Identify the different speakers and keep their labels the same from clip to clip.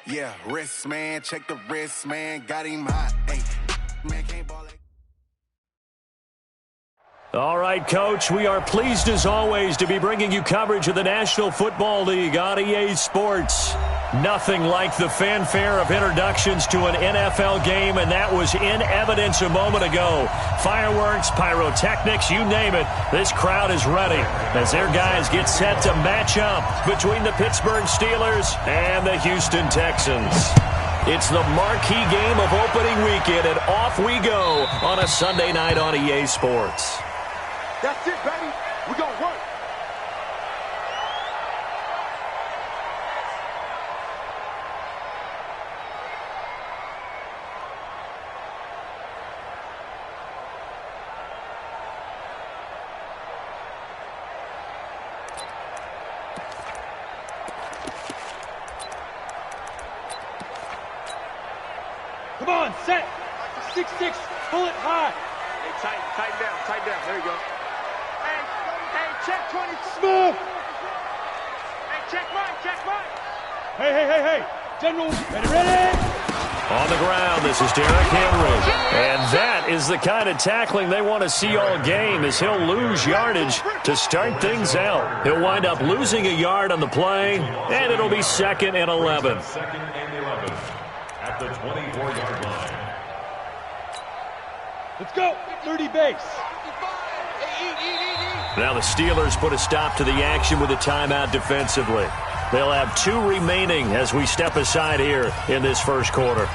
Speaker 1: Yeah, wrist man, check the wrist man, got him hot. Hey, man can't ball like.
Speaker 2: All right, Coach, we are pleased as always to be bringing you coverage of the National Football League on EA Sports. Nothing like the fanfare of introductions to an NFL game, and that was in evidence a moment ago. Fireworks, pyrotechnics, you name it, this crowd is ready as their guys get set to match up between the Pittsburgh Steelers and the Houston Texans. It's the marquee game of opening weekend, and off we go on a Sunday night on EA Sports.
Speaker 3: That's it, baby. We're going to work. Come on, set. 6-6, pull it high. Hey, tighten down. There you go. Hey, check 20. Smooth. Hey, check mine. Hey. General, ready?
Speaker 2: On the ground, this is Derrick Henry. And that is the kind of tackling they want to see all game, as he'll lose yardage to start things out. He'll wind up losing a yard on the play, and it'll be 2nd and 11.
Speaker 4: Second and 11 at the 24-yard line.
Speaker 3: Let's go. 30 base.
Speaker 2: Now the Steelers put a stop to the action with a timeout defensively. They'll have 2 remaining as we step aside here in this first quarter.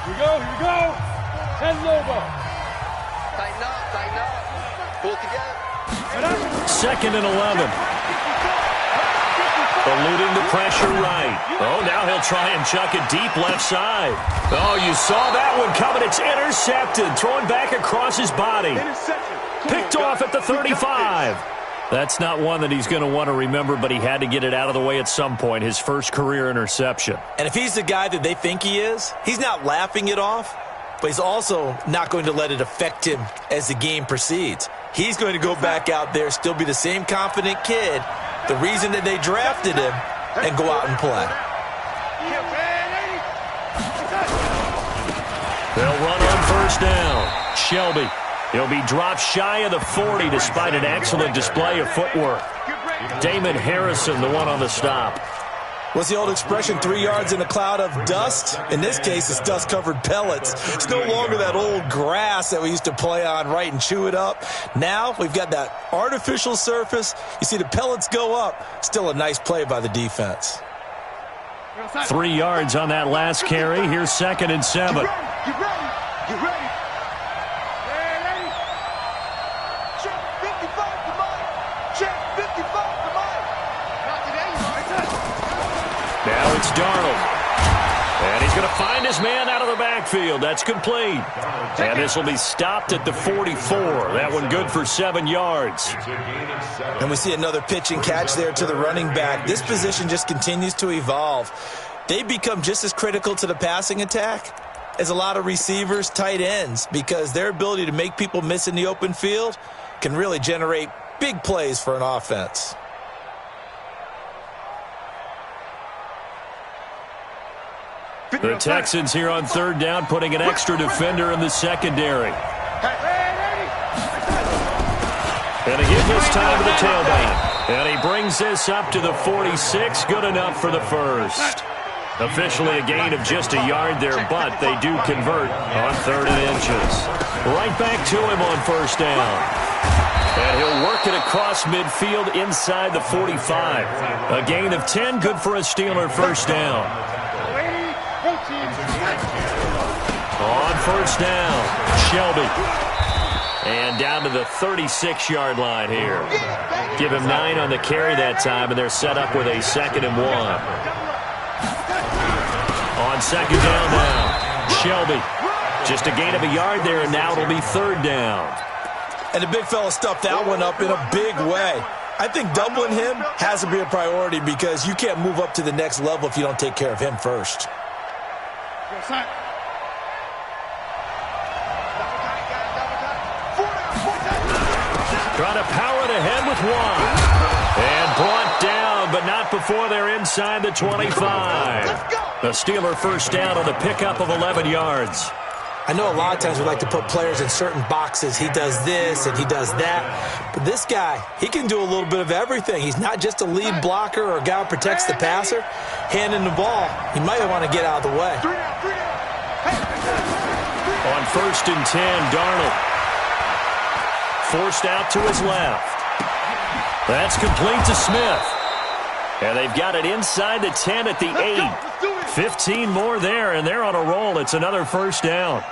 Speaker 3: Here we go. 10 Lobo.
Speaker 5: Tighten up. Pull together.
Speaker 2: 2nd and 11. Eluding the pressure right. Oh, now he'll try and chuck it deep left side. Oh, you saw that one coming. It's intercepted. Thrown back across his body. Picked off at the 35. That's not one that he's going to want to remember, but he had to get it out of the way at some point. His first career interception.
Speaker 6: And if he's the guy that they think he is, he's not laughing it off, but he's also not going to let it affect him as the game proceeds. He's going to go back out there, still be the same confident kid, the reason that they drafted him, and go out and play.
Speaker 2: They'll run on first down. Shelby. He'll be dropped shy of the 40 despite an excellent display of footwork. Damon Harrison, the one on the stop.
Speaker 6: What's the old expression, 3 yards in a cloud of dust? In this case, it's dust-covered pellets. It's no longer that old grass that we used to play on, right, and chew it up. Now we've got that artificial surface. You see the pellets go up. Still a nice play by the defense.
Speaker 2: 3 yards on that last carry. Here's 2nd and 7.
Speaker 3: Get ready.
Speaker 2: Now it's Darnold. And he's going to find his man out of the backfield. That's complete. And this will be stopped at the 44. That one good for 7 yards.
Speaker 6: And we see another pitch and catch there to the running back. This position just continues to evolve. They become just as critical to the passing attack as a lot of receivers, tight ends, because their ability to make people miss in the open field can really generate big plays for an offense.
Speaker 2: The Texans here on 3rd down, putting an extra defender in the secondary. And a hit this time to the tailback. And he brings this up to the 46. Good enough for the first. Officially a gain of just a yard there, but they do convert on 3rd and inches. Right back to him on first down. And he'll work it across midfield inside the 45. A gain of 10, good for a Steeler first down. On first down, Shelby. And down to the 36-yard line here. Give him 9 on the carry that time, and they're set up with a 2nd and 1. On 2nd down now, Shelby. Just a gain of a yard there, and now it'll be 3rd down.
Speaker 6: And the big fella stuffed that one up in a big way. I think doubling him has to be a priority because you can't move up to the next level if you don't take care of him first.
Speaker 2: Trying to power it ahead with 1. not before they're inside the 25. The Steeler first down on the pickup of 11 yards.
Speaker 6: I know a lot of times we like to put players in certain boxes. He does this and he does that. But this guy, he can do a little bit of everything. He's not just a lead blocker or a guy who protects the passer. Handing the ball, he might want to get out of the way.
Speaker 2: On 1st and 10, Darnold. Forced out to his left. That's complete to Smith. And they've got it inside the 10 at the 8. 15 more there, and they're on a roll. It's another first down.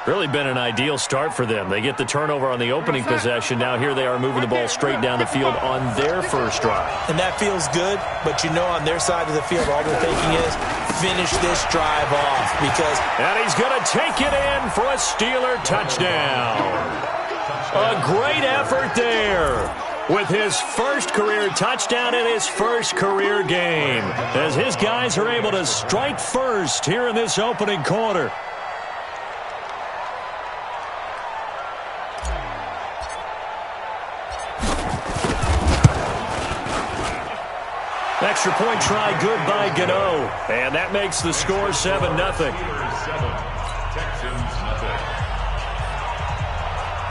Speaker 2: Really been an ideal start for them. They get the turnover on the opening possession. Now here they are moving the ball straight down the field on their first drive.
Speaker 6: And that feels good, but you know on their side of the field, all they're thinking is finish this drive off because...
Speaker 2: And he's going to take it in for a Steeler touchdown. A great effort there with his first career touchdown in his first career game as his guys are able to strike first here in this opening quarter. Extra point try good by Gano. And that makes the score 7-0.
Speaker 4: Texans nothing.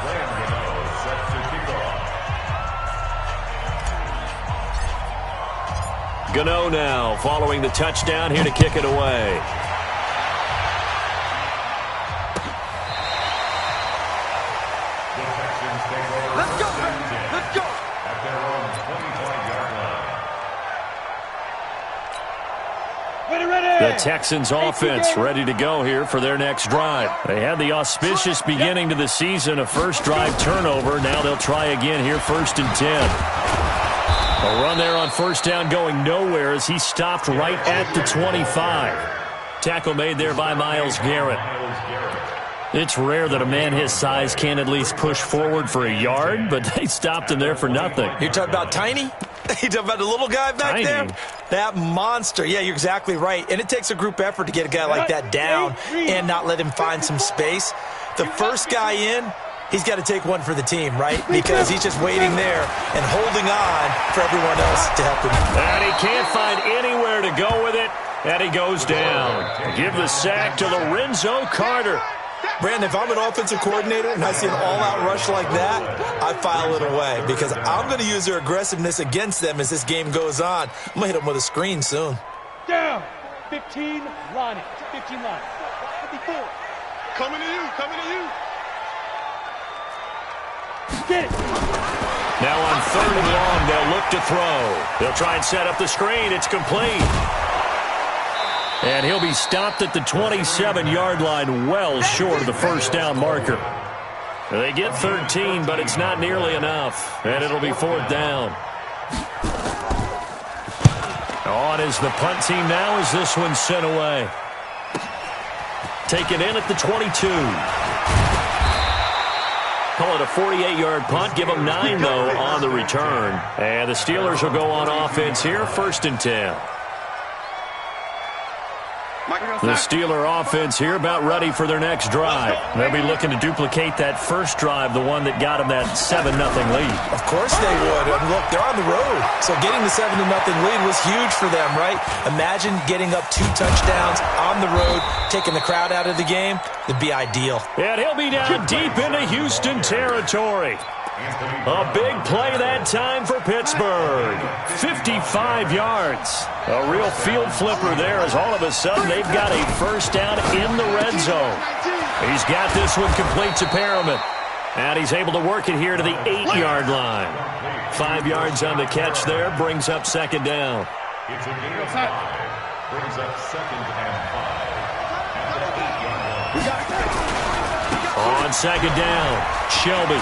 Speaker 4: Gano set to kick off.
Speaker 2: Gano now following the touchdown here to kick it away.
Speaker 5: Let's go, let's go.
Speaker 4: At their own 25-yard line.
Speaker 2: The Texans offense ready to go here for their next drive. They had the auspicious beginning to the season, a first drive turnover. Now they'll try again here, 1st and 10. A run there on first down going nowhere as he stopped right at the 25. Tackle made there by Myles Garrett. It's rare that a man his size can at least push forward for a yard, but they stopped him there for nothing.
Speaker 6: You're talking about Tiny? You talking about the little guy back there? That monster. Yeah, you're exactly right. And it takes a group effort to get a guy like that down and not let him find some space. The first guy in, he's got to take one for the team, right? Because he's just waiting there and holding on for everyone else to help him.
Speaker 2: And he can't find anywhere to go with it, and he goes down. Give the sack to Lorenzo Carter.
Speaker 6: Brandon, if I'm an offensive coordinator and I see an all-out rush like that, I file it away because I'm going to use their aggressiveness against them as this game goes on. I'm going to hit them with a screen soon.
Speaker 3: Down. 15 line. 15 line. 54.
Speaker 5: Coming to you, coming to you.
Speaker 3: Get it.
Speaker 2: Now on 3rd and long, they'll look to throw. They'll try and set up the screen. It's complete. And he'll be stopped at the 27-yard line, well short of the first down marker. They get 13, but it's not nearly enough. And it'll be 4th down. On is the punt team now as this one's sent away. Taken in at the 22. Call it a 48-yard punt. Give them 9, though, on the return. And the Steelers will go on offense here, 1st and 10. The Steeler offense here about ready for their next drive. They'll be looking to duplicate that first drive, the one that got them that 7-0 lead.
Speaker 6: Of course they would. And look, they're on the road. So getting the 7-0 lead was huge for them, right? Imagine getting up 2 touchdowns on the road, taking the crowd out of the game. It'd be ideal.
Speaker 2: And he'll be down deep into Houston territory. A big play that time for Pittsburgh. 55 yards. A real field flipper there as all of a sudden they've got a first down in the red zone. He's got this one complete to Perriman. And he's able to work it here to the 8-yard line. 5 yards on the catch there, brings up 2nd down.
Speaker 4: It's a gain of 5. Brings up 2nd and 5.
Speaker 2: On 2nd down, Shelby.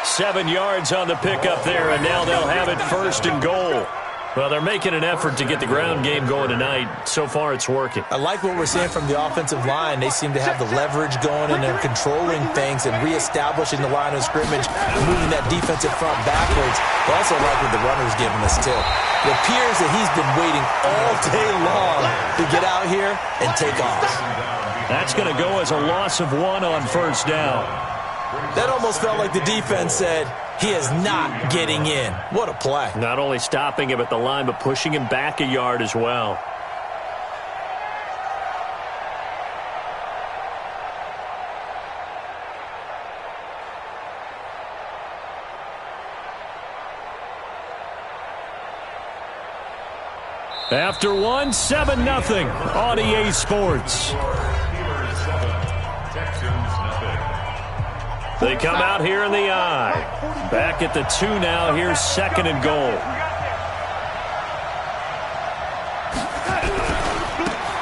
Speaker 2: 7 yards on the pickup there, and now they'll have it 1st and goal. Well, they're making an effort to get the ground game going tonight. So far, it's working.
Speaker 6: I like what we're seeing from the offensive line. They seem to have the leverage going, and they're controlling things and reestablishing the line of scrimmage, moving that defensive front backwards. I also like what the runner's giving us, too. It appears that he's been waiting all day long to get out here and take off.
Speaker 2: That's going to go as a loss of 1 on 1st down.
Speaker 6: That almost felt like the defense said, He is not getting in. What a play.
Speaker 2: Not only stopping him at the line, but pushing him back a yard as well. After one, 7-0 on EA Sports. They come out here in the I. Back at the 2 now. Here's 2nd and goal.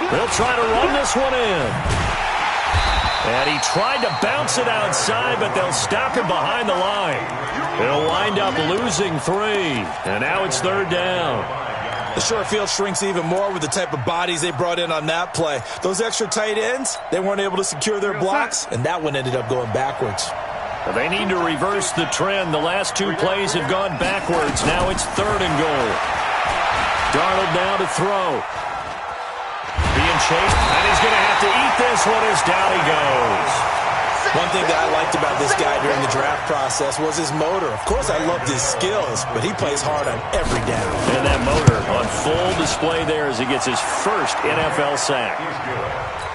Speaker 2: They'll try to run this one in. And he tried to bounce it outside, but they'll stop him behind the line. They'll wind up losing 3. And now it's 3rd down.
Speaker 6: The short field shrinks even more with the type of bodies they brought in on that play. Those extra tight ends, they weren't able to secure their blocks, and that one ended up going backwards.
Speaker 2: They need to reverse the trend. The last 2 plays have gone backwards. Now it's 3rd and goal. Darnold now to throw. Being chased, and he's going to have to eat this one as down he goes.
Speaker 6: One thing that I liked about this guy during the draft process was his motor. Of course, I loved his skills, but he plays hard on every down.
Speaker 2: And that motor on full display there as he gets his first NFL sack.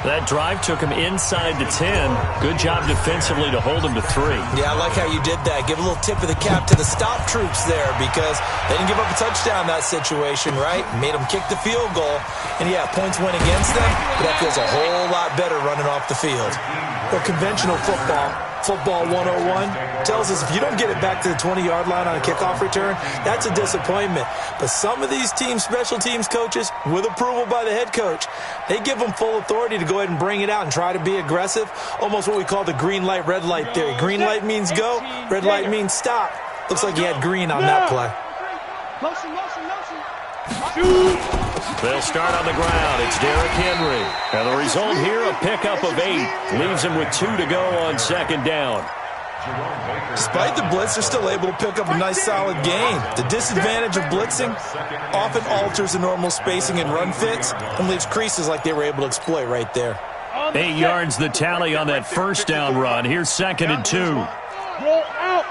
Speaker 2: That drive took him inside the 10. Good job defensively to hold him to 3.
Speaker 6: Yeah, I like how you did that. Give a little tip of the cap to the stop troops there because they didn't give up a touchdown in that situation, right? Made them kick the field goal. And, yeah, points went against them, but that feels a whole lot better running off the field. But conventional football 101, tells us if you don't get it back to the 20-yard line on a kickoff return, that's a disappointment. But some of these teams, special teams coaches, with approval by the head coach, they give them full authority to go ahead and bring it out and try to be aggressive, almost what we call the green light, red light theory. Green light means go, red light means stop. Looks like he had green on that play.
Speaker 3: Motion.
Speaker 2: They'll start on the ground. It's Derrick Henry. And the result here, a pickup of 8. Leaves him with 2 to go on 2nd down.
Speaker 6: Despite the blitz, they're still able to pick up a nice, solid gain. The disadvantage of blitzing often alters the normal spacing and run fits and leaves creases like they were able to exploit right there.
Speaker 2: 8 yards the tally on that first down run. Here's 2nd and 2.
Speaker 3: Roll out.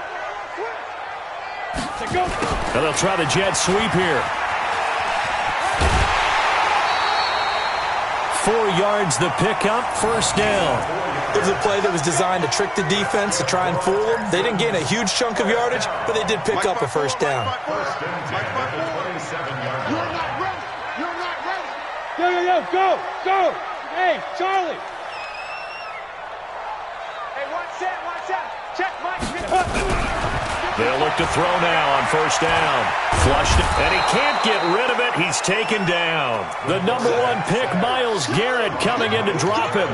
Speaker 2: And they'll try the jet sweep here. 4 yards the pickup, first down.
Speaker 6: It was a play that was designed to trick the defense, to try and fool them. They didn't gain a huge chunk of yardage, but they did pick up a first down.
Speaker 3: You're not ready. Yo, go. Hey, Charlie. Hey, watch that. Check, Mike.
Speaker 2: They'll look to throw now on first down. Flushed it, and he can't get rid of it. He's taken down. The number 1 pick, Myles Garrett, coming in to drop him.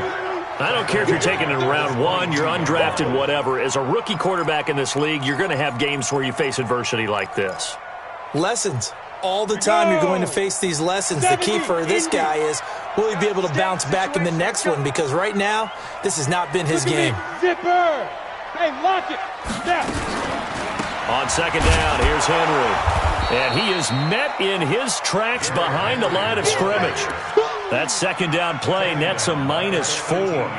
Speaker 2: I don't care if you're taking it in round 1, you're undrafted, whatever. As a rookie quarterback in this league, you're going to have games where you face adversity like this.
Speaker 6: Lessons. All the time you're going to face these lessons. The key for this guy is, will he be able to bounce back in the next one? Because right now, this has not been his game.
Speaker 3: Zipper. Hey, lock it. Step.
Speaker 2: On 2nd down, here's Henry. And he is met in his tracks behind the line of scrimmage. That 2nd down play nets a -4.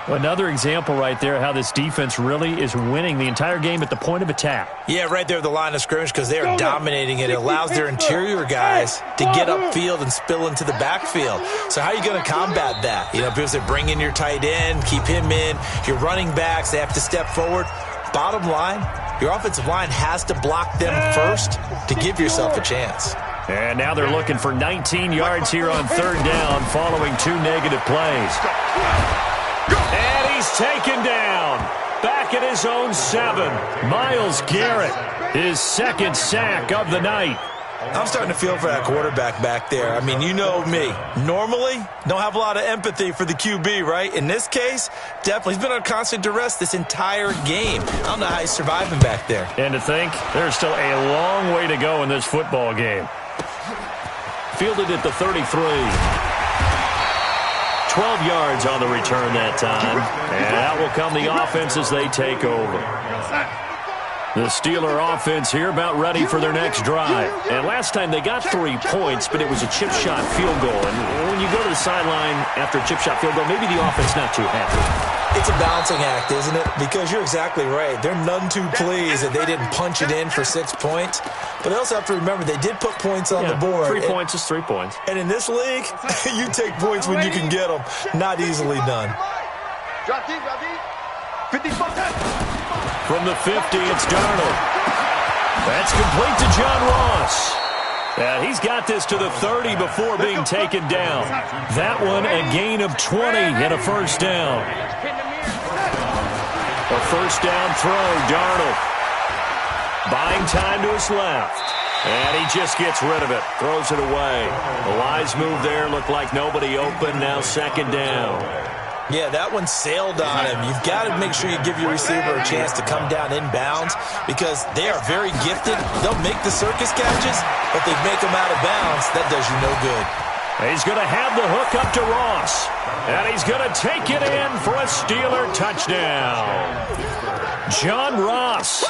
Speaker 2: Another example right there how this defense really is winning the entire game at the point of attack.
Speaker 6: Yeah, right there at the line of scrimmage because they are dominating it. It allows their interior guys to get upfield and spill into the backfield. So how are you going to combat that? You know, because they bring in your tight end, keep him in. Your running backs, they have to step forward. Bottom line, your offensive line has to block them first to give yourself a chance.
Speaker 2: And now they're looking for 19 yards here on 3rd down following 2 negative plays. And he's taken down. Back at his own 7. Myles Garrett, his 2nd sack of the night.
Speaker 6: I'm starting to feel for that quarterback back there. I mean, you know me. Normally, don't have a lot of empathy for the QB, right? In this case, definitely. He's been on constant duress this entire game. I don't know how he's surviving back there.
Speaker 2: And to think, there's still a long way to go in this football game. Fielded at the 33. 12 yards on the return that time. And out will come the offense as they take over. The Steeler offense here about ready for their next drive. And last time they got 3 points, but it was a chip shot field goal. And when you go to the sideline after a chip shot field goal, maybe the offense not too happy.
Speaker 6: It's a balancing act, isn't it? Because you're exactly right. They're none too pleased that they didn't punch it in for 6 points. But they also have to remember they did put points on the board.
Speaker 2: 3 points is 3 points.
Speaker 6: And in this league, you take points when you can get them. Not easily done.
Speaker 5: Drop deep, drop deep. 55.
Speaker 2: From the 50, it's Darnold. That's complete to John Ross. And he's got this to the 30 before being taken down. That one, a gain of 20 and a first down. A first down throw, Darnold. Buying time to his left. And he just gets rid of it. Throws it away. A wise move there. Looked like nobody open. Now second down.
Speaker 6: Yeah, that one sailed on him. You've got to make sure you give your receiver a chance to come down inbounds because they are very gifted. They'll make the circus catches, but they make them out of bounds. That does you no good.
Speaker 2: He's going to have the hook up to Ross. And he's going to take it in for a Steeler touchdown. John Ross,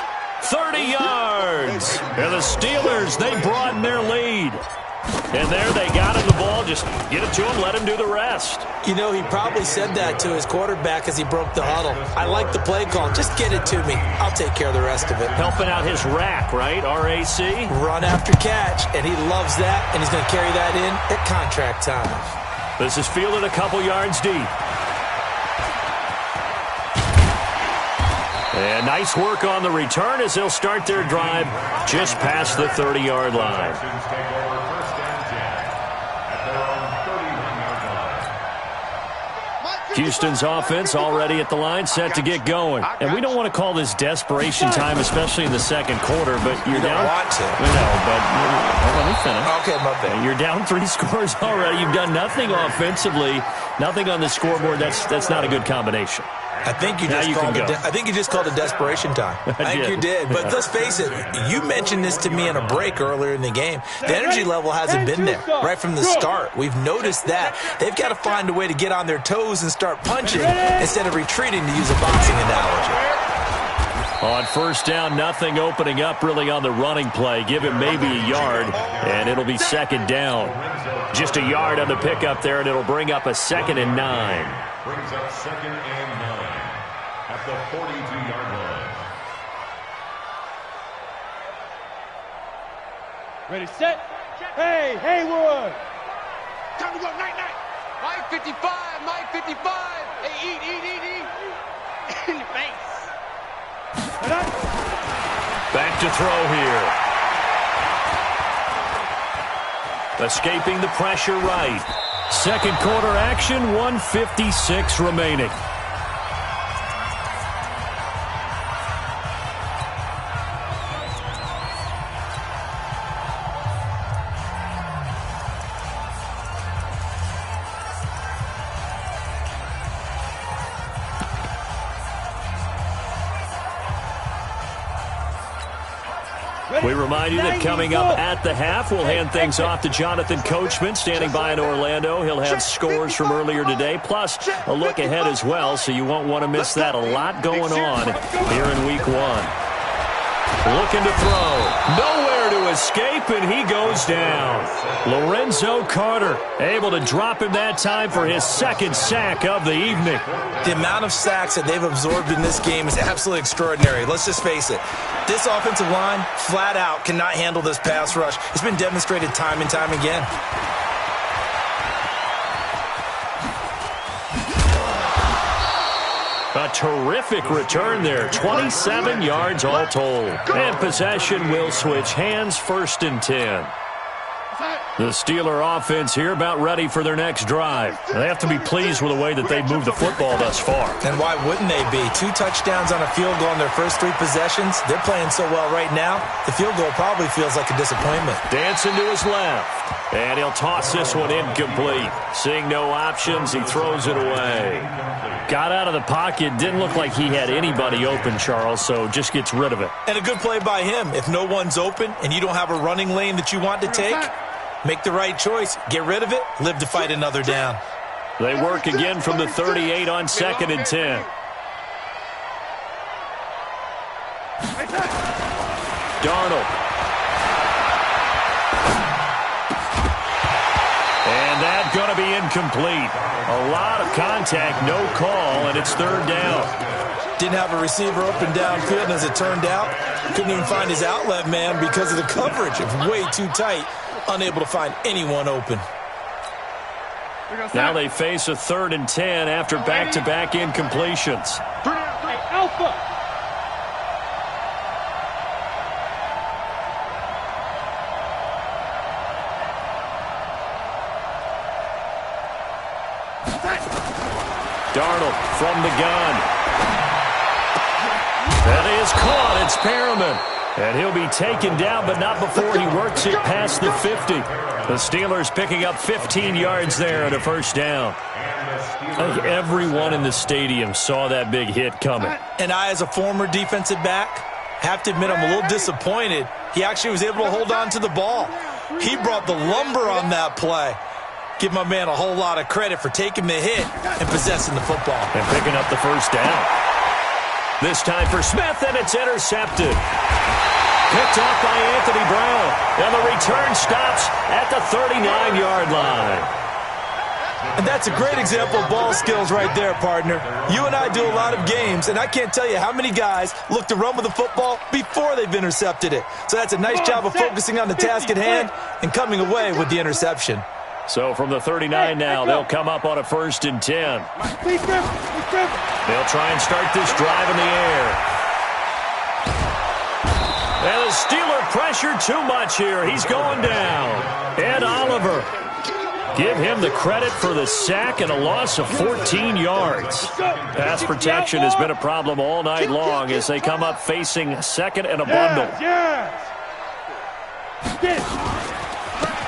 Speaker 2: 30 yards. And the Steelers, they broaden their lead. And there they got him the ball. Just get it to him, let him do the rest.
Speaker 6: You know, he probably said that to his quarterback as he broke the huddle. I like the play call. Just get it to me. I'll take care of the rest of it.
Speaker 2: Helping out his rack, right? RAC?
Speaker 6: Run after catch, and he loves that, and he's going to carry that in at contract time.
Speaker 2: This is fielded a couple yards deep. And nice work on the return as they'll start their drive just past the 30-yard line. Houston's offense already at the line, set to get going. And we don't want to call this desperation time, especially in the second quarter, but you're down.
Speaker 6: Want to.
Speaker 2: No, but let me finish.
Speaker 6: Okay, my bad.
Speaker 2: You're down 3 scores already. You've done nothing offensively, nothing on the scoreboard. That's not a good combination.
Speaker 6: I think you just called it desperation time. I think you did. But let's face it, you mentioned this to me in a break earlier in the game. The energy level hasn't been there right from the start. We've noticed that. They've got to find a way to get on their toes and start punching instead of retreating, to use a boxing analogy.
Speaker 2: On first down, nothing opening up really on the running play. Give him maybe a yard, and it'll be second down. Just a yard on the pickup there, and it'll bring up a 2nd and 9.
Speaker 4: Brings up 2nd and 9 at the 42-yard line.
Speaker 3: Ready, set. Hey, Haywood.
Speaker 5: Time to go, night.
Speaker 7: Mike 55, Mike 55. Hey, eat. In the face.
Speaker 2: Back to throw here. Escaping the pressure right. Second quarter action, 1:56 remaining. We remind you that coming up at the half, we'll hand things off to Jonathan Coachman, standing by in Orlando. He'll have scores from earlier today, plus a look ahead as well, so you won't want to miss that. A lot going on here in Week 1. Looking to throw. Nowhere to escape, and he goes down. Lorenzo Carter able to drop him that time for his 2nd sack of the evening.
Speaker 6: The amount of sacks that they've absorbed in this game is absolutely extraordinary. Let's just face it. This offensive line, flat out, cannot handle this pass rush. It's been demonstrated time and time again.
Speaker 2: A terrific return there. 27 yards all told. And possession will switch hands, 1st and 10. The Steeler offense here about ready for their next drive. They have to be pleased with the way that they've moved the football thus far.
Speaker 6: And why wouldn't they be? 2 touchdowns on a field goal in their first 3 possessions. They're playing so well right now, the field goal probably feels like a disappointment.
Speaker 2: Dancing to his left. And he'll toss this one incomplete. Seeing no options, he throws it away. Got out of the pocket. Didn't look like he had anybody open, Charles, so just gets rid of it.
Speaker 6: And a good play by him. If no one's open and you don't have a running lane that you want to take, make the right choice. Get rid of it. Live to fight another down.
Speaker 2: They work again from the 38 on 2nd and 10. Darnold. And that's going to be incomplete. A lot of contact, no call, and it's third down.
Speaker 6: Didn't have a receiver open downfield, and as it turned out, couldn't even find his outlet man because of the coverage. It was way too tight, unable to find anyone open.
Speaker 2: Now they face a 3rd and 10 after back-to-back incompletions.
Speaker 3: Hey, Alpha!
Speaker 2: Darnold from the gun. That is caught. It's Perriman. And he'll be taken down, but not before he works it past the 50. The Steelers picking up 15 yards there and a first down. I think everyone in the stadium saw that big hit coming.
Speaker 6: And I, as a former defensive back, have to admit I'm a little disappointed. He actually was able to hold on to the ball. He brought the lumber on that play. Give my man a whole lot of credit for taking the hit and possessing the football.
Speaker 2: And picking up the first down. This time for Smith, and it's intercepted. Picked off by Anthony Brown. And the return stops at the 39-yard line.
Speaker 6: And that's a great example of ball skills right there, partner. You and I do a lot of games, and I can't tell you how many guys look to run with the football before they've intercepted it. So that's a nice job of focusing on the task at hand and coming away with the interception.
Speaker 2: So from the 39 now, they'll come up on a 1st and 10. They'll try and start this drive in the air. And the Steeler pressure too much here. He's going down. Ed Oliver. Give him the credit for the sack and a loss of 14 yards. Pass protection has been a problem all night long as they come up facing 2nd and a bundle.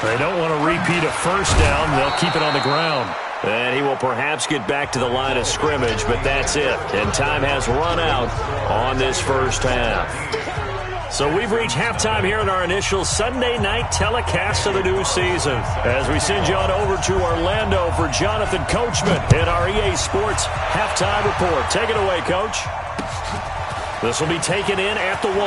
Speaker 2: They don't want to repeat a first down. They'll keep it on the ground. And he will perhaps get back to the line of scrimmage, but that's it. And time has run out on this first half. So we've reached halftime here in our initial Sunday night telecast of the new season. As we send you on over to Orlando for Jonathan Coachman in our EA Sports halftime report. Take it away, Coach. This will be taken in at the 1.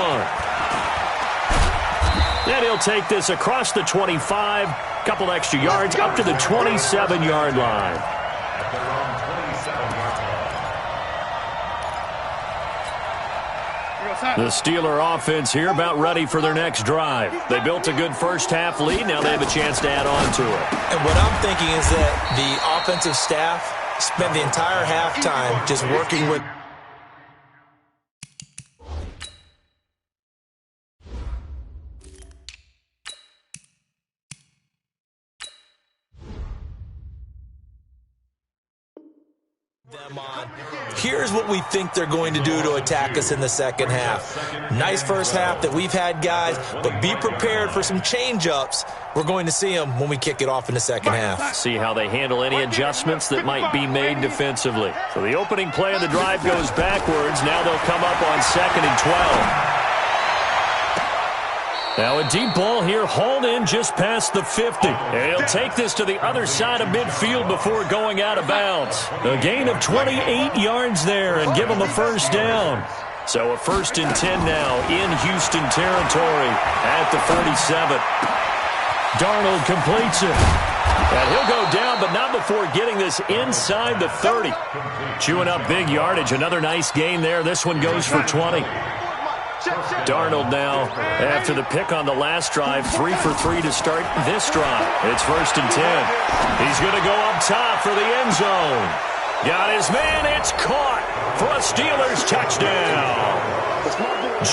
Speaker 2: And he'll take this across the 25, couple extra yards, up to the 27-yard line. The Steeler offense here about ready for their next drive. They built a good first-half lead. Now they have a chance to add on to it.
Speaker 6: And what I'm thinking is that the offensive staff spent the entire halftime just working with them on. Here's what we think they're going to do to attack us in the second half. Nice first half that we've had, guys, but be prepared for some change-ups. We're going to see them when we kick it off in the second half.
Speaker 2: See how they handle any adjustments that might be made defensively. So the opening play of the drive goes backwards. Now they'll come up on 2nd and 12. Now a deep ball here, hauled in just past the 50. And he'll take this to the other side of midfield before going out of bounds. A gain of 28 yards there and give him a first down. So a 1st and 10 now in Houston territory at the 47. Darnold completes it. And he'll go down, but not before getting this inside the 30. Chewing up big yardage. Another nice gain there. This one goes for 20. Darnold now, after the pick on the last drive, 3 for 3 to start this drive. It's 1st and 10. He's going to go up top for the end zone. Got his man. It's caught for a Steelers touchdown.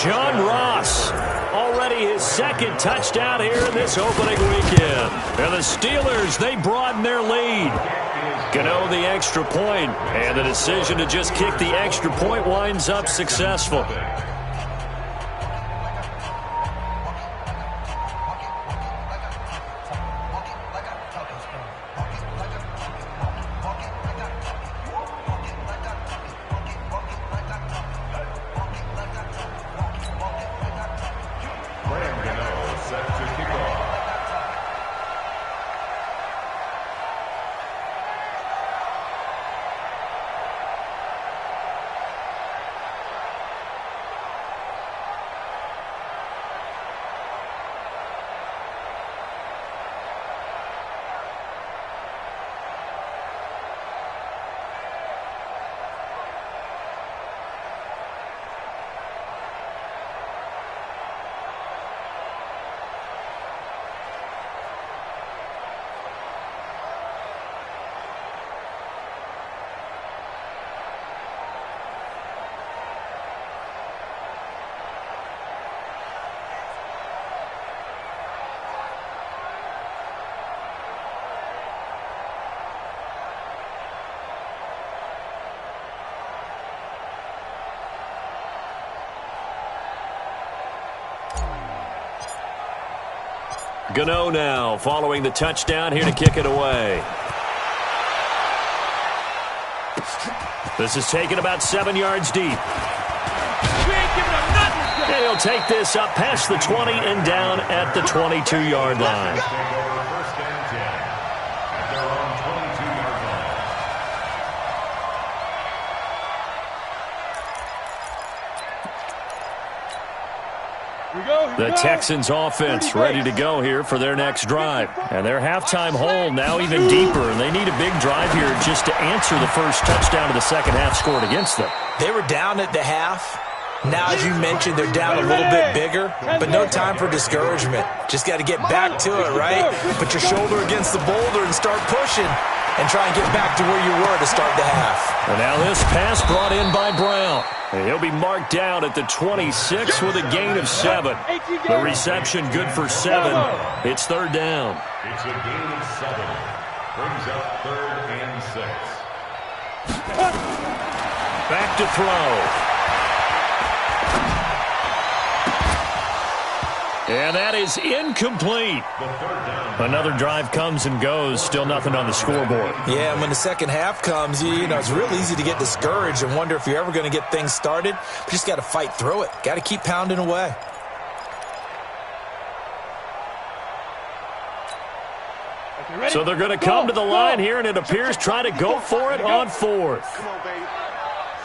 Speaker 2: John Ross, already his 2nd touchdown here in this opening weekend. And the Steelers, they broaden their lead. Gano the extra point, and the decision to just kick the extra point winds up successful. Gano now following the touchdown here to kick it away. This is taken about 7 yards deep. And he'll take this up past the 20 and down at the 22-yard line. The Texans offense ready to go here for their next drive. And their halftime hole now even deeper, and they need a big drive here just to answer the first touchdown of the second half scored against them.
Speaker 6: They were down at the half. Now, as you mentioned, they're down a little bit bigger, but no time for discouragement. Just got to get back to it, right? Put your shoulder against the boulder and start pushing and try and get back to where you were to start the half.
Speaker 2: And now this pass brought in by Brown. And he'll be marked down at the 26 with a gain of 7. The reception good for 7. It's third down.
Speaker 4: It's a gain of 7. Brings up 3rd and 6.
Speaker 2: Back to throw. And that is incomplete. Another drive comes and goes. Still nothing on the scoreboard.
Speaker 6: Yeah, and when the second half comes, you know, it's real easy to get discouraged and wonder if you're ever going to get things started. But you just got to fight through it. Got to keep pounding away.
Speaker 2: So they're going to come to the line here, and it appears try to go for it on 4th.
Speaker 5: Come on, baby.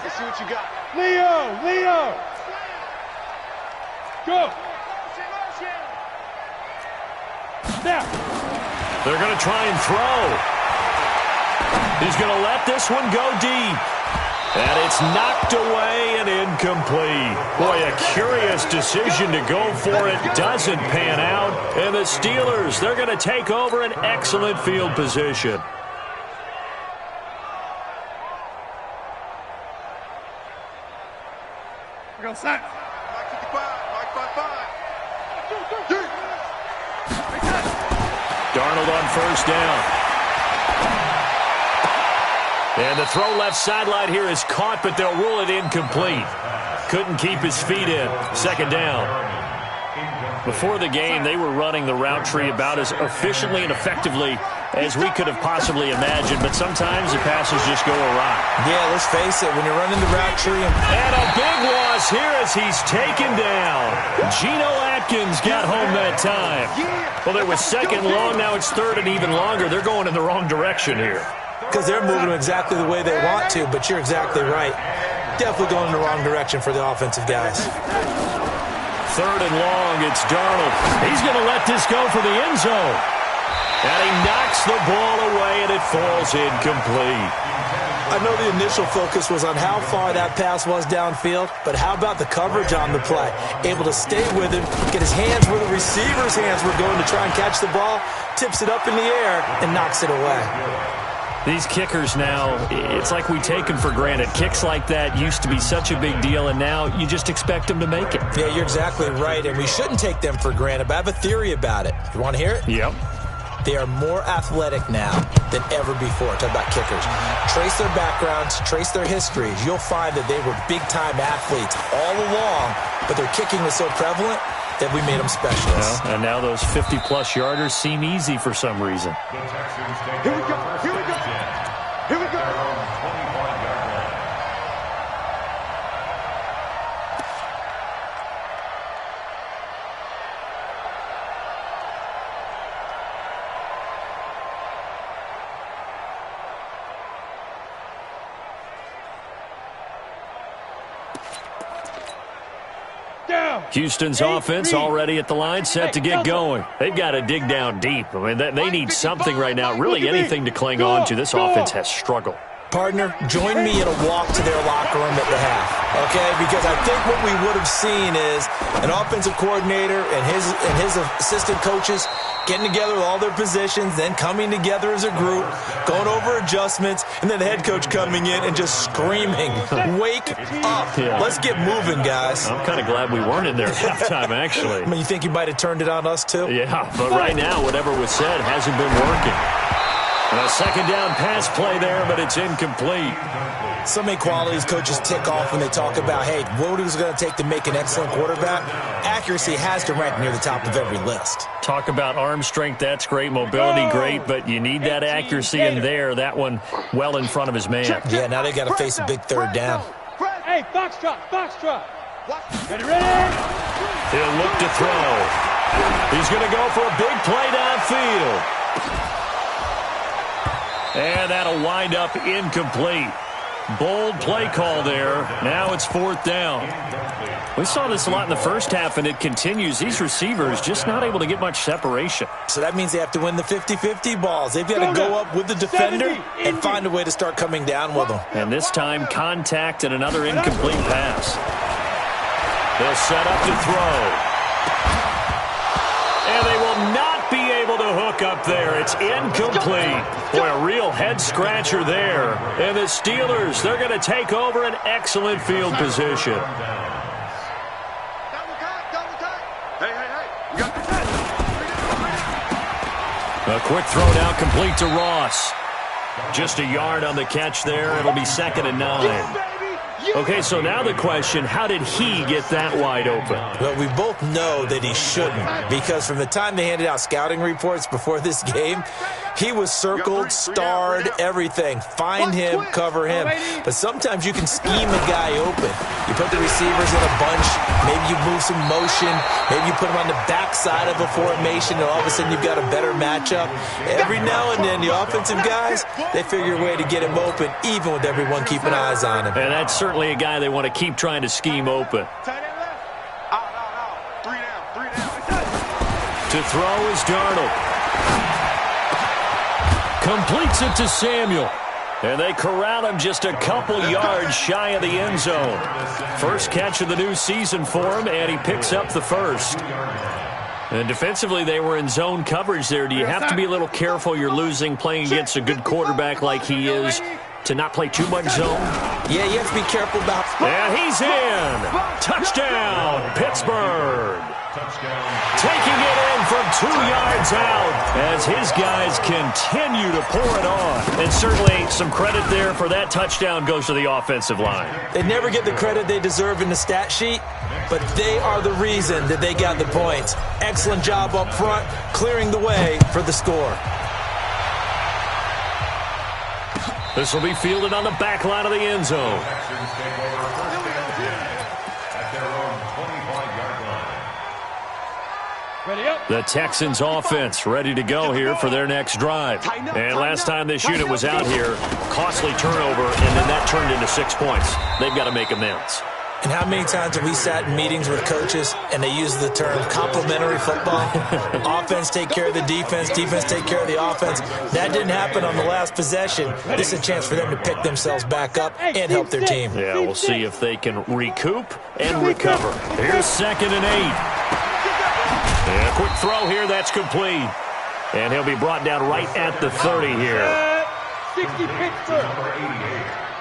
Speaker 5: Let's see what you got.
Speaker 3: Leo! Go! Now.
Speaker 2: They're going to try and throw. He's going to let this one go deep. And it's knocked away and incomplete. Boy, a curious decision to go for it. Doesn't pan out. And the Steelers, they're going to take over an excellent field position.
Speaker 3: We're going to sack.
Speaker 5: Mike 55. Mike 55.
Speaker 2: Darnold on first down. And the throw left sideline here is caught, but they'll rule it incomplete. Couldn't keep his feet in. Second down. Before the game, they were running the route tree about as efficiently and effectively as we could have possibly imagined, but sometimes the passes just go awry.
Speaker 6: Yeah, let's face it, when you're running the route tree.
Speaker 2: And a big loss here as he's taken down. Geno Atkins got home that time. Well, it was second long, now it's third and even longer. They're going in the wrong direction here.
Speaker 6: Because they're moving exactly the way they want to, but you're exactly right. Definitely going in the wrong direction for the offensive guys.
Speaker 2: Third and long, it's Darnold. He's going to let this go for the end zone. And he knocks the ball away, and it falls incomplete.
Speaker 6: I know the initial focus was on how far that pass was downfield, but how about the coverage on the play? Able to stay with him, get his hands where the receiver's hands were going to try and catch the ball, tips it up in the air, and knocks it away.
Speaker 2: These kickers now, it's like we take them for granted. Kicks like that used to be such a big deal, and now you just expect them to make it.
Speaker 6: Yeah, you're exactly right, and we shouldn't take them for granted, but I have a theory about it. You want to hear it?
Speaker 2: Yep.
Speaker 6: They are more athletic now than ever before. Talk about kickers. Trace their backgrounds, trace their histories. You'll find that they were big-time athletes all along, but their kicking was so prevalent that we made them specialists.
Speaker 2: Well, and now those 50-plus yarders seem easy for some reason.
Speaker 5: Here we go. Here we go. Here we go.
Speaker 2: Houston's offense already at the line, set to get going. They've got to dig down deep. I mean, they need something right now, really anything to cling on to. This offense has struggled.
Speaker 6: Partner, join me in a walk to their locker room at the half, okay? Because I think what we would have seen is an offensive coordinator and his assistant coaches getting together with all their positions, then coming together as a group, going over adjustments, and then the head coach coming in and just screaming, wake up. Yeah. Let's get moving, guys.
Speaker 2: I'm kind of glad we weren't in there at halftime, actually.
Speaker 6: I mean, you think you might have turned it on us, too?
Speaker 2: Yeah, but right now, whatever was said hasn't been working. And a second down pass play there, but it's incomplete.
Speaker 6: So many qualities coaches tick off when they talk about, hey, what is it going to take to make an excellent quarterback? Accuracy has to rank near the top of every list.
Speaker 2: Talk about arm strength, that's great. Mobility, great, but you need that accuracy in there. That one well in front of his man.
Speaker 6: Yeah, now they got to face a big third down.
Speaker 3: Hey, foxtrot, foxtrot. Ready?
Speaker 2: He'll look to throw. He's going to go for a big play downfield. And that'll wind up incomplete. Bold play call there. Now it's 4th down. We saw this a lot in the first half, and it continues. These receivers just not able to get much separation.
Speaker 6: So that means they have to win the 50-50 balls. They've got to go up with the defender and find a way to start coming down with them.
Speaker 2: And this time, contact and another incomplete pass. They'll set up to throw. And they will not be able to hook up there. It's incomplete. Boy, a real head-scratcher there. And the Steelers, they're going to take over an excellent field position. A quick throw now complete to Ross. Just a yard on the catch there. It'll be 2nd and 9. Okay, so now the question, how did he get that wide open?
Speaker 6: Well, we both know that he shouldn't, because from the time they handed out scouting reports before this game, he was circled, starred, everything. Find him, cover him. But sometimes you can scheme a guy open. You put the receivers in a bunch, maybe you move some motion, maybe you put them on the backside of a formation, and all of a sudden you've got a better matchup. Every now and then, the offensive guys, they figure a way to get him open, even with everyone keeping eyes on him.
Speaker 2: And that's certainly a guy they want to keep trying to scheme open. To throw is Darnold. Completes it to Samuel. And they corral him just a couple yards shy of the end zone. First catch of the new season for him, and he picks up the first. And defensively, they were in zone coverage there. Do you have to be a little careful you're losing playing against a good quarterback like he is to not play too much zone?
Speaker 6: Yeah, you have to be careful about...
Speaker 2: And he's in. Touchdown, Pittsburgh. Taking it in from 2 yards out as his guys continue to pour it on. And certainly some credit there for that touchdown goes to the offensive line.
Speaker 6: They never get the credit they deserve in the stat sheet, but they are the reason that they got the points. Excellent job up front, clearing the way for the score.
Speaker 2: This will be fielded on the back line of the end zone. The Texans offense ready to go here for their next drive. And last time this unit was out here, costly turnover, and then that turned into 6 points. They've got to make amends.
Speaker 6: And how many times have we sat in meetings with coaches and they use the term complementary football? Offense take care of the defense, defense take care of the offense. That didn't happen on the last possession. This is a chance for them to pick themselves back up and help their team.
Speaker 2: Yeah, we'll see if they can recoup and recover. Here's 2nd and 8. And a quick throw here, that's complete. And he'll be brought down right at the 30 here.
Speaker 3: 60 Pittsburgh.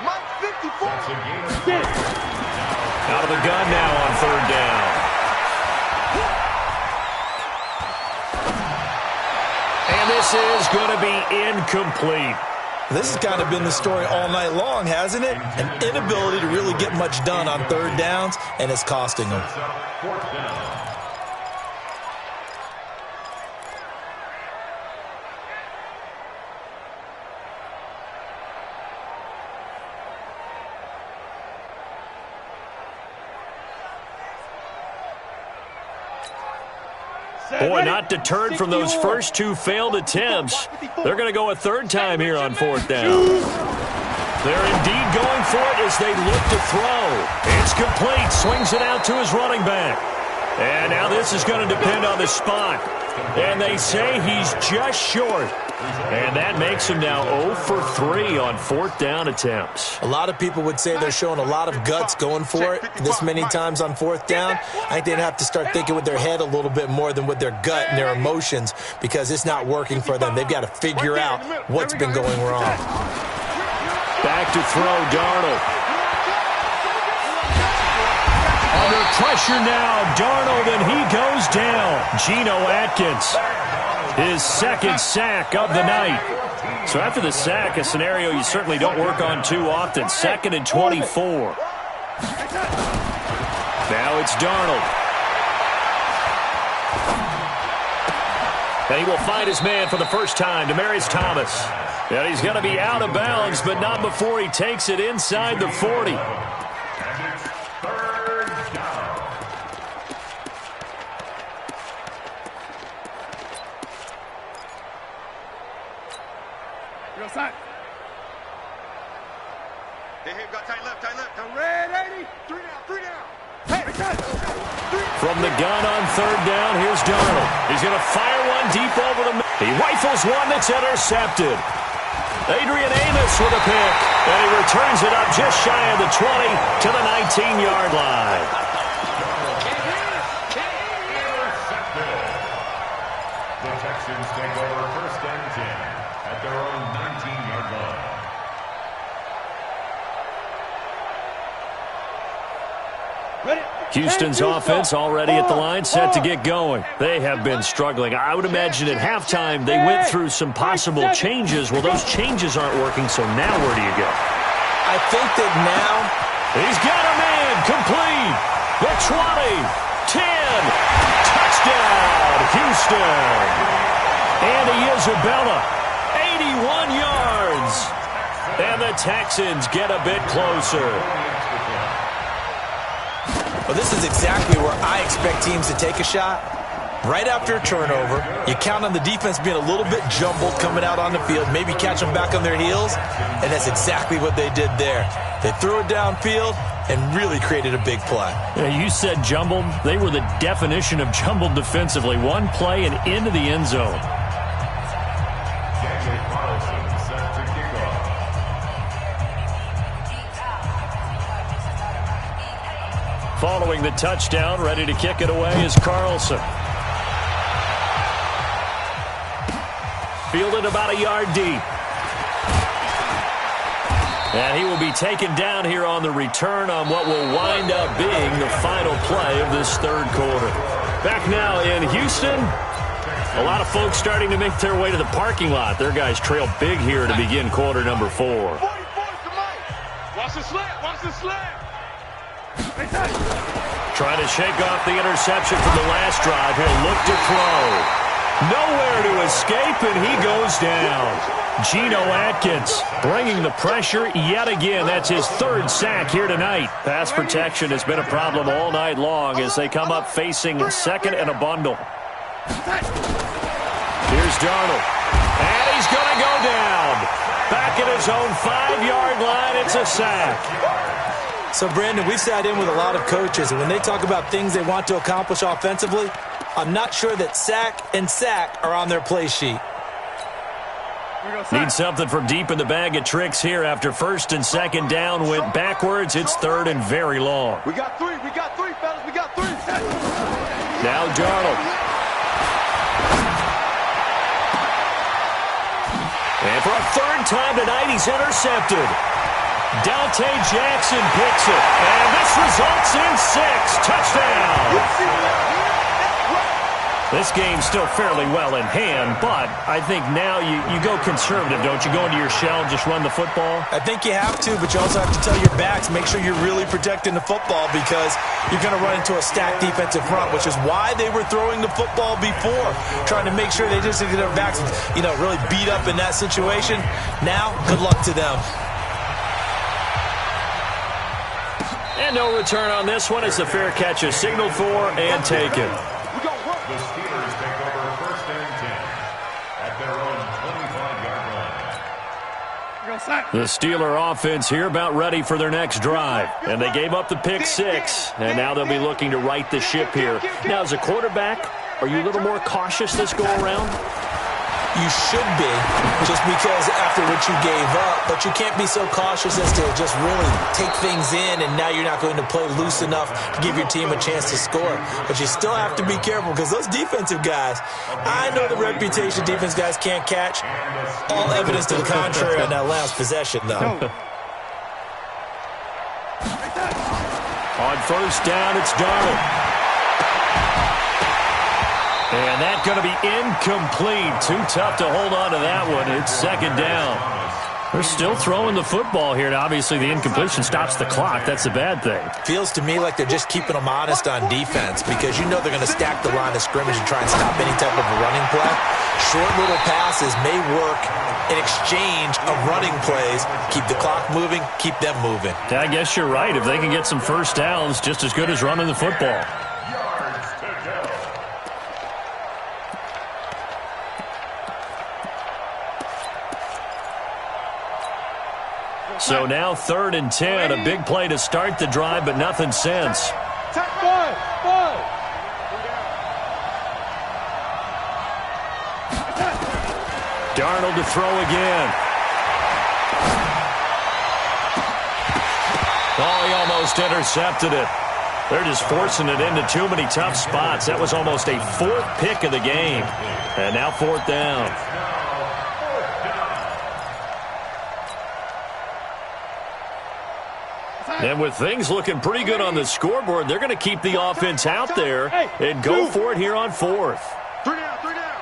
Speaker 3: Mike 54.
Speaker 2: Out of the gun now on 3rd down. And this is going to be incomplete.
Speaker 6: This has kind of been the story all night long, hasn't it? An inability to really get much done on 3rd downs, and it's costing them.
Speaker 4: 4th down.
Speaker 2: Boy, not deterred from those first 2 failed attempts. They're going to go a 3rd time here on 4th down. They're indeed going for it as they look to throw. It's complete. Swings it out to his running back. And now this is going to depend on the spot. And they say he's just short. And that makes him now 0 for 3 on 4th down attempts.
Speaker 6: A lot of people would say they're showing a lot of guts going for it this many times on 4th down. I think they'd have to start thinking with their head a little bit more than with their gut and their emotions, because it's not working for them. They've got to figure out what's been going wrong.
Speaker 2: Back to throw, Darnold. Under pressure now, Darnold, and he goes down. Geno Atkins, his second sack of the night. So after the sack, a scenario you certainly don't work on too often. 2nd and 24. Now it's Darnold. And he will find his man for the first time, Demaryius Thomas. And he's going to be out of bounds, but not before he takes it inside the 40.
Speaker 4: And it's 3rd down.
Speaker 3: Go side. Hey, got tight left. Now red 80. 3 down. Hey,
Speaker 2: From the gun on 3rd down, here's Darnold. He's going to fire one deep over the middle. He rifles one that's intercepted. Adrian Amos with a pick, and he returns it up just shy of the 20 to the 19-yard line.
Speaker 4: Intercepted. The Texans take over 1st and 10 at their own 19-yard line.
Speaker 2: Houston's offense already at the line, set to get going. They have been struggling. I would imagine at halftime they went through some possible changes. Well, those changes aren't working, so now where do you go?
Speaker 6: I think that now
Speaker 2: He's got a man complete. The 20, 10, touchdown, Houston. Andy Isabella, 81 yards. And the Texans get a bit closer.
Speaker 6: Well, this is exactly where I expect teams to take a shot. Right after a turnover, you count on the defense being a little bit jumbled coming out on the field, maybe catch them back on their heels, and that's exactly what they did there. They threw it downfield and really created a big play.
Speaker 2: Yeah, you said jumbled. They were the definition of jumbled defensively. One play and into the end zone. Following the touchdown, ready to kick it away is Carlson. Fielded about a yard deep. And he will be taken down here on the return on what will wind up being the final play of this 3rd quarter. Back now in Houston. A lot of folks starting to make their way to the parking lot. Their guys trail big here to begin quarter number 4.
Speaker 3: Watch the slant. Watch the slant.
Speaker 2: Trying to shake off the interception from the last drive. He'll look to throw. Nowhere to escape, and he goes down. Geno Atkins bringing the pressure yet again. That's his 3rd sack here tonight. Pass protection has been a problem all night long as they come up facing 2nd and a bundle. Here's Darnold. And he's going to go down. Back at his own 5-yard line, it's a sack.
Speaker 6: So, Brandon, we've sat in with a lot of coaches, and when they talk about things they want to accomplish offensively, I'm not sure that sack and sack are on their play sheet.
Speaker 2: Need something from deep in the bag of tricks here after 1st and 2nd down went backwards. It's 3rd and very long.
Speaker 3: We got 3, fellas. We got 3.
Speaker 2: Now Darnold. And for a 3rd time tonight, he's intercepted. Dante Jackson picks it. And this results in 6. Touchdown. This game's still fairly well in hand, but I think now you go conservative, don't you? Go into your shell and just run the football?
Speaker 6: I think you have to, but you also have to tell your backs, make sure you're really protecting the football because you're going to run into a stacked defensive front, which is why they were throwing the football before, trying to make sure they just get their backs, really beat up in that situation. Now, good luck to them.
Speaker 2: And no return on this one as the fair catch is signaled for and taken.
Speaker 4: The Steelers take over 1st and 10 at their own 25-yard line.
Speaker 2: The Steeler offense here about ready for their next drive. And they gave up the pick 6, and now they'll be looking to right the ship here. Now, as a quarterback, are you a little more cautious this go-around?
Speaker 6: You should be, just because after what you gave up, but you can't be so cautious as to just really take things in, and now you're not going to play loose enough to give your team a chance to score. But you still have to be careful because those defensive guys, I know the reputation defense guys can't catch. All evidence to the contrary on that last possession, though.
Speaker 2: On 1st down, it's Darnold. And that's going to be incomplete. Too tough to hold on to that one. It's second down. They're still throwing the football here, and obviously the incompletion stops the clock. That's a bad thing.
Speaker 6: Feels to me like they're just keeping them honest on defense because you know they're going to stack the line of scrimmage and try and stop any type of a running play. Short little passes may work in exchange of running plays. Keep the clock moving, keep them moving.
Speaker 2: I guess you're right. If they can get some first downs, just as good as running the football. So now 3rd and 10, a big play to start the drive, but nothing since. Darnold to throw again. Oh, he almost intercepted it. They're just forcing it into too many tough spots. That was almost a 4th pick of the game. And now 4th down. And with things looking pretty good on the scoreboard, they're going to keep the offense out there and go for it here on 4th.
Speaker 3: 3 down, 3 down.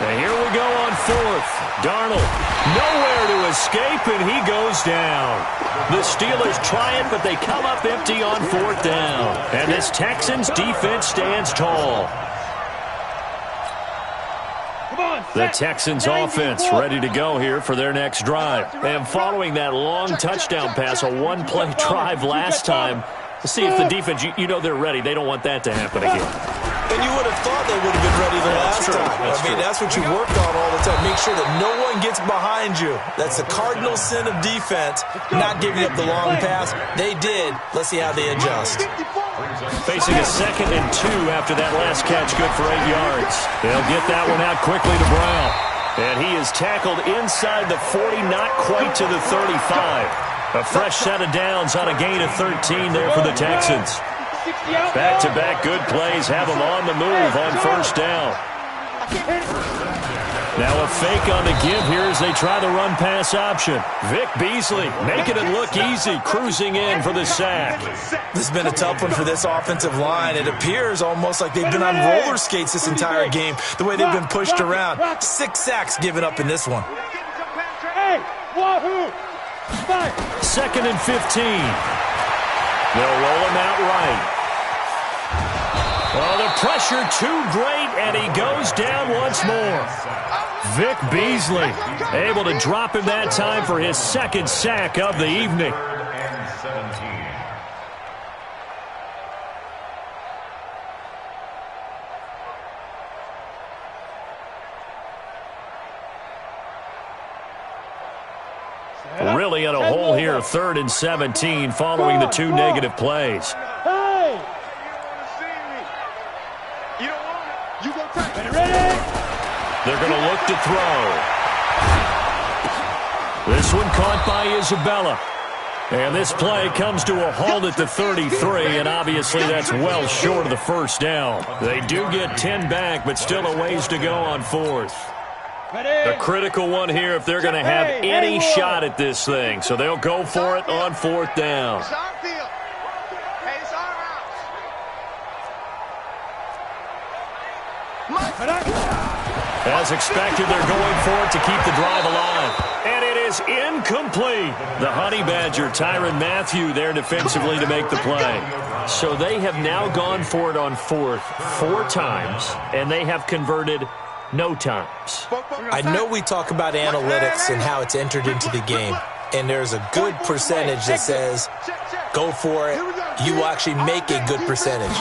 Speaker 2: And here we go on 4th. Darnold, nowhere to escape, and he goes down. The Steelers try it, but they come up empty on 4th down. And this Texans defense stands tall. The Texans offense ready to go here for their next drive. And following that long touchdown pass, a one-play drive last time, let's see if the defense, you know they're ready. They don't want that to happen again.
Speaker 6: And you would have thought they would have been ready the last time. That's what you work on all the time. Make sure that no one gets behind you. That's the cardinal sin of defense, not giving up the long pass. They did. Let's see how they adjust.
Speaker 2: Facing a 2nd and 2 after that last catch, good for 8 yards. They'll get that one out quickly to Brown. And he is tackled inside the 40, not quite to the 35. A fresh set of downs on a gain of 13 there for the Texans. Back-to-back good plays have them on the move on 1st down. Now a fake on the give here as they try the run-pass option. Vic Beasley making it look easy, cruising in for the sack.
Speaker 6: This has been a tough one for this offensive line. It appears almost like they've been on roller skates this entire game, the way they've been pushed around. 6 sacks given up in this one.
Speaker 2: 2nd and 15. They'll roll him out right. Oh, the pressure too great, and he goes down once more. Vic Beasley able to drop him that time for his 2nd sack of the evening. Really in a hole here, 3rd and 17 following the 2 negative plays. They're going to look to throw. This one caught by Isabella. And this play comes to a halt at the 33, and obviously that's well short of the 1st down. They do get 10 back, but still a ways to go on 4th. A critical one here if they're going to have any shot at this thing. So they'll go for it on 4th down. As expected, they're going for it to keep the drive alive. And it is incomplete. The Honey Badger, Tyrann Mathieu, there defensively to make the play. So they have now gone for it on 4th 4 times, and they have converted no times.
Speaker 6: I know we talk about analytics and how it's entered into the game, and there's a good percentage that says go for it, you will actually make a good percentage.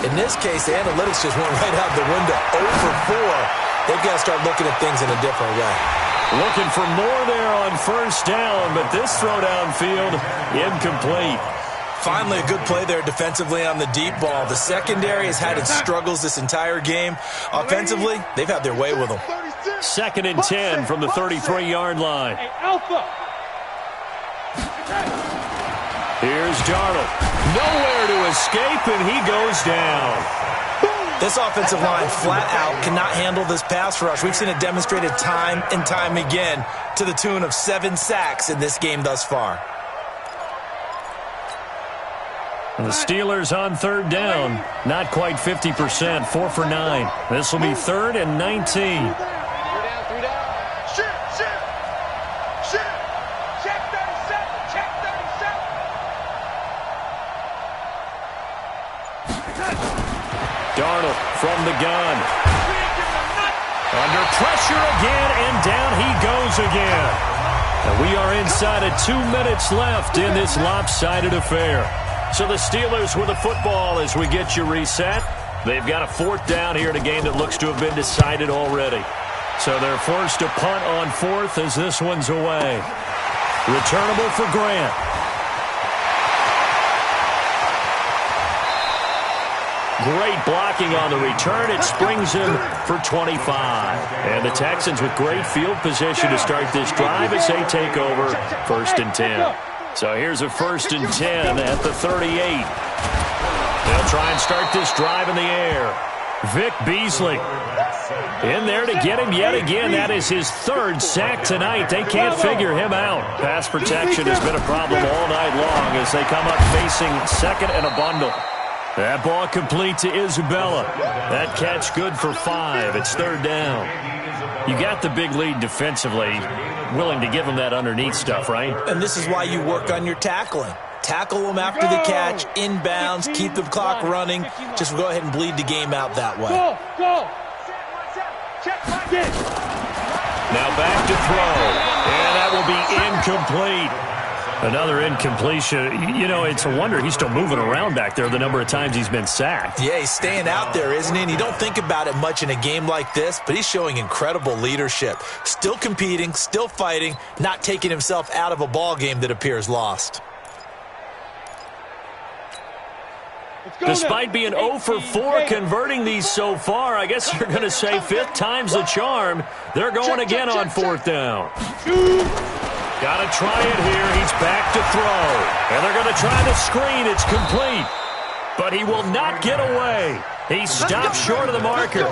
Speaker 6: In this case, the analytics just went right out the window. 0 for 4. They've got to start looking at things in a different way.
Speaker 2: Looking for more there on 1st down, but this throw downfield, incomplete.
Speaker 6: Finally, a good play there defensively on the deep ball. The secondary has had its struggles this entire game. Offensively, they've had their way with them.
Speaker 2: 2nd and 10 from the 33-yard line. Here's Darnold. Nowhere to escape, and he goes down.
Speaker 6: This offensive line flat out cannot handle this pass rush. We've seen it demonstrated time and time again to the tune of 7 sacks in this game thus far.
Speaker 2: The Steelers on third down. Not quite 50%, 4 for 9. This will be 3rd and 19. Darnold from the gun. Under pressure again, and down he goes again. And we are inside of 2 minutes left in this lopsided affair. So the Steelers with the football as we get you reset. They've got a 4th down here in a game that looks to have been decided already. So they're forced to punt on 4th as this one's away. Returnable for Grant. Great blocking on the return. It springs him for 25. And the Texans with great field position to start this drive as they take over 1st and 10. So here's a 1st and 10 at the 38. They'll try and start this drive in the air. Vic Beasley in there to get him yet again. That is his 3rd sack tonight. They can't figure him out. Pass protection has been a problem all night long as they come up facing 2nd and a bundle. That ball complete to Isabella. That catch good for 5. It's 3rd down. You got the big lead defensively. Willing to give them that underneath stuff, right?
Speaker 6: And this is why you work on your tackling. Tackle them after the catch, inbounds, keep the clock running. Just go ahead and bleed the game out that way.
Speaker 3: Go.
Speaker 2: Now back to throw. And that will be incomplete. Another incompletion. You know, it's a wonder he's still moving around back there the number of times he's been sacked.
Speaker 6: Yeah, he's staying out there, isn't he? And you don't think about it much in a game like this, but he's showing incredible leadership. Still competing, still fighting, not taking himself out of a ball game that appears lost.
Speaker 2: Despite being 0 for 4 converting these so far, I guess you're going to say 5th time's the charm. They're going again on 4th down. Got to try it here. He's back to throw. And they're going to try the screen. It's complete. But he will not get away. He stopped short of the marker.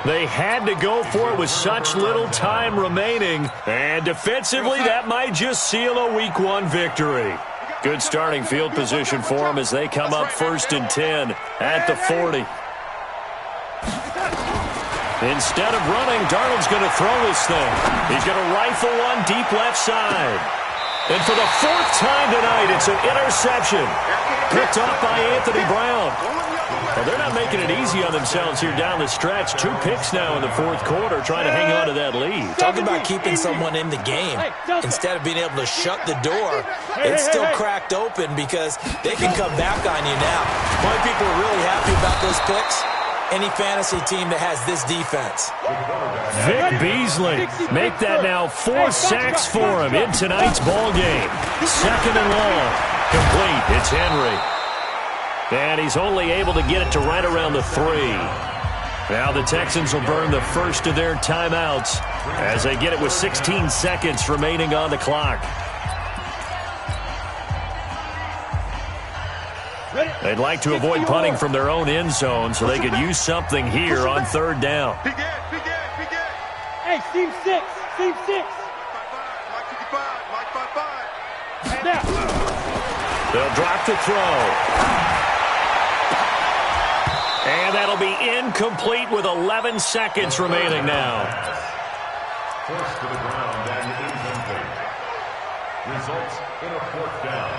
Speaker 2: They had to go for it with such little time remaining. And defensively, that might just seal a Week 1 victory. Good starting field position for them as they come up 1st and 10 at the 40. Instead of running, Darnold's going to throw this thing. He's going to rifle one deep left side. And for the 4th time tonight, it's an interception. Picked off by Anthony Brown. Well, they're not making it easy on themselves here down the stretch. 2 picks now in the 4th quarter trying to hang on to that lead.
Speaker 6: Talking about keeping someone in the game. Instead of being able to shut the door, it's still cracked open because they can come back on you now. Why people are really happy about those picks? Any fantasy team that has this defense.
Speaker 2: Vic Beasley, make that now 4 sacks for him in tonight's ball game. 2nd and long. Complete. It's Henry. And he's only able to get it to right around the 3. Now the Texans will burn the first of their timeouts as they get it with 16 seconds remaining on the clock. They'd like to avoid punting from their own end zone so they could use something here on 3rd down.
Speaker 3: Hey, Team 6. Team 6. Mike 55. Now.
Speaker 2: They'll drop to throw. And that'll be incomplete with 11 seconds remaining now.
Speaker 4: Forced to the ground and incomplete. Results in a 4th down.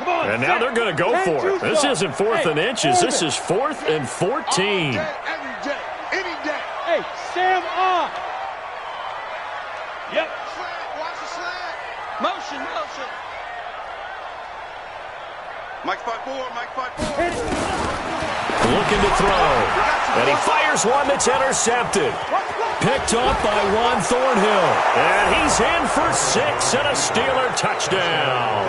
Speaker 2: And now they're going to go for it. This isn't 4th and inches. This is 4th and 14.
Speaker 3: Every day, any day. Hey, Sam on. Yep. Slant, watch the slant. Motion. Mike 5-4, Mike 5-4.
Speaker 2: Looking to throw. And he fires one that's intercepted. Picked off by Juan Thornhill. And he's in for 6 and a Steeler touchdown.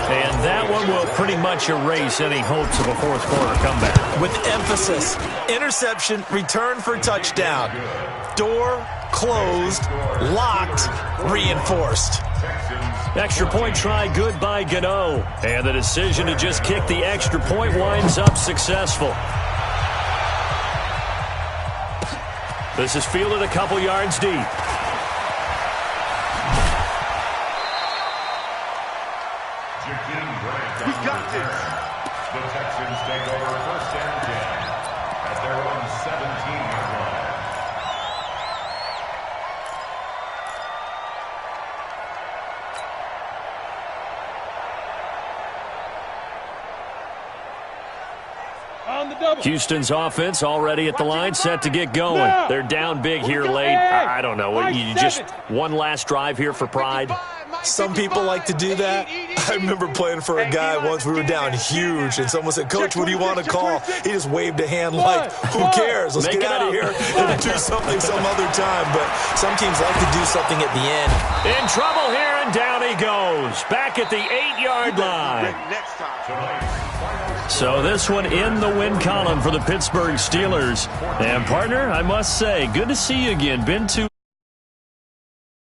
Speaker 2: And that one will pretty much erase any hopes of a 4th quarter comeback.
Speaker 6: With emphasis, interception, return for touchdown. Door closed, locked, reinforced.
Speaker 2: Extra point try good by Gano. And the decision to just kick the extra point winds up successful. This is fielded a couple yards deep.
Speaker 5: We got this.
Speaker 4: The Texans take over first and 10 at their own 17-yard line.
Speaker 2: Houston's offense already at the line, set to get going. They're down big here late. I don't know. You just one last drive here for pride.
Speaker 6: Some people like to do that. I remember playing for a guy once. We were down huge, and someone said, "Coach, what do you want to call?" He just waved a hand like, "Who cares? Let's get out of here and do something some other time." But some teams like to do something at the end.
Speaker 2: In trouble here, and down he goes. Back at the 8-yard line. So this one in the win column for the Pittsburgh Steelers. And, partner, I must say, good to see you again. Been to